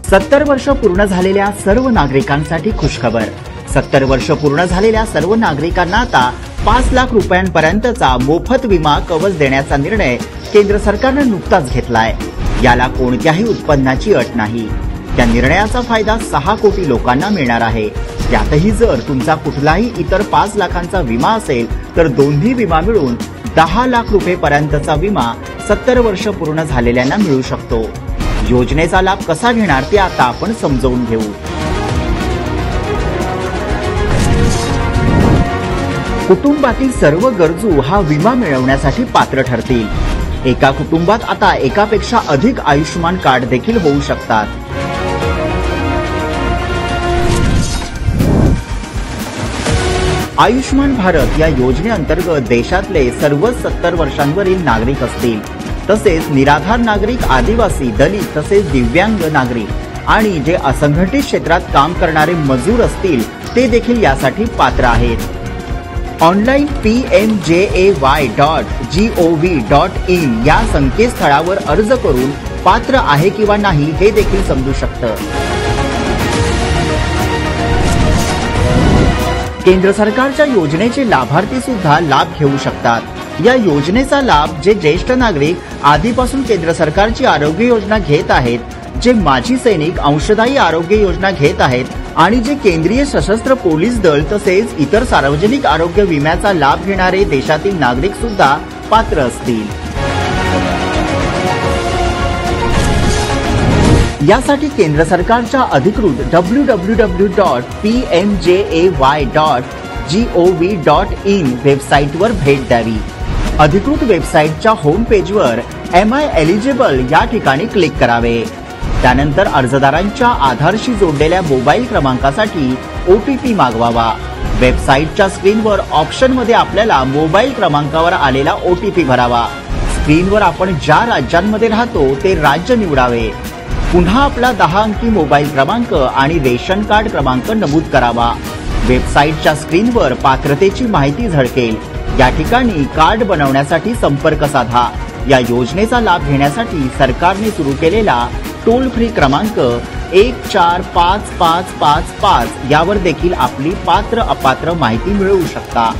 70 वर्ष पूर्ण झालेल्या सर्व नागरिकांसाठी खुशखबर। 70 वर्ष पूर्ण झालेल्या सर्व नागरिकांना आता 5 लाख रुपयांपर्यंतचा मोफत विमा कवच देण्याचा निर्णय केंद्र सरकारने नुकताच घेतलाय। याला कोणत्याही उत्पन्नाची अट नाही। त्या निर्णयाचा फायदा 6 कोटी लोकांना मिळणार आहे। त्यातही जर तुमचा कुठलाही इतर 5 लाखांचा विमा असेल तर दोन्ही विमा मिळून 10 लाख रुपयांपर्यंतचा विमा 70 वर्ष पूर्ण झालेल्यांना मिळू शकतो। योजनेचा लाभ कसा घेणार ते आता आपण समजावून घेऊ। कुटुंबातील सर्व गरजू हा विमा मिळवण्यासाठी पात्र ठरतील। एका कुटुंबात आता एकापेक्षा अधिक आयुष्यमान कार्ड देखील होऊ शकतात। आयुष्मान भारत या योजनेअंतर्गत देशातले सर्व 70 वर्षांवरील नागरिक असतील, तसेच निराधार नागरिक, आदिवासी, दलित तसेच दिव्यांग नागरिक आणि जे असंघटित क्षेत्रात काम करणारे मजूर असतील ते देखील यासाठी पात्र आहेत। ऑनलाईन pmjay.gov.in या संकेतस्थळावर अर्ज करून पात्र आहे किंवा नाही हे देखील समजू शकतं। केंद्र सरकारच्या योजनेचे लाभार्थी सुद्धा लाभ घेऊ शकतात। या योजनेचा लाभ जे ज्येष्ठ नागरिक आधीपासून केंद्र सरकारची आरोग्य योजना घेत आहेत, जे माजी सैनिक अंशदायी आरोग्य योजना घेत आहेत आणि जे केंद्रीय सशस्त्र पोलीस दल तसेच इतर सार्वजनिक आरोग्य विम्याचा लाभ घेणारे देशातील नागरिक सुद्धा पात्र असतील। यासाठी केंद्र सरकारच्या अधिकृत www.pmjay.gov.in वेबसाईटवर भेट द्यावी। अधिकृत वेबसाईटच्या होम पेजवर एम आय एलिजिबल या ठिकाणी क्लिक करावे। त्यानंतर अर्जदारांच्या आधारशी जोडलेल्या मोबाईल क्रमांकासाठी OTP मागवावा। वेबसाईटच्या स्क्रीनवर ऑप्शनमध्ये आपल्याला मोबाईल क्रमांकावर आलेला OTP भरावा। स्क्रीनवर आपण ज्या राज्यांमध्ये राहतो ते राज्य निवडावे। पुन्हा आपला 10 अंकी मोबाईल क्रमांक आणि रेशन कार्ड क्रमांक नमूद करावा। वेबसाईटच्या स्क्रीनवर पात्रतेची माहिती झळकेल। या ठिकाणी कार्ड बनवण्यासाठी संपर्क साधा। या योजनेचा लाभ घेण्यासाठी सरकारने सुरू केलेला टोल फ्री क्रमांक 145555 यावर देखील आपली पात्र अपात्र माहिती मिळवू शकता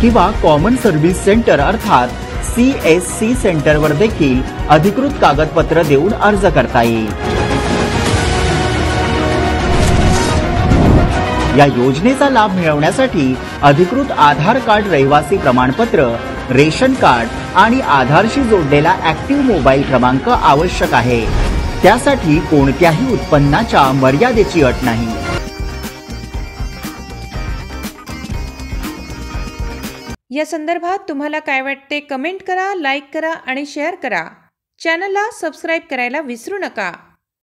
किंवा कॉमन सर्व्हिस सेंटर अर्थात CSC सेंटरवर देखील अधिकृत कागदपत्र देऊन अर्ज करता येईल। या योजनेचा लाभ मिळवण्यासाठी अधिकृत आधार कार्ड, रहिवासी प्रमाणपत्र, रेशन कार्ड आणि आधारशी जोडलेला ऍक्टिव्ह मोबाईल क्रमांक आवश्यक आहे। त्यासाठी कोणत्याही उत्पन्नाच्या मर्यादेची अट नाही। या संदर्भात तुम्हाला काय वाटते कमेंट करा, लाईक करा आणि शेअर करा। चॅनलला सबस्क्राईब करायला विसरू नका।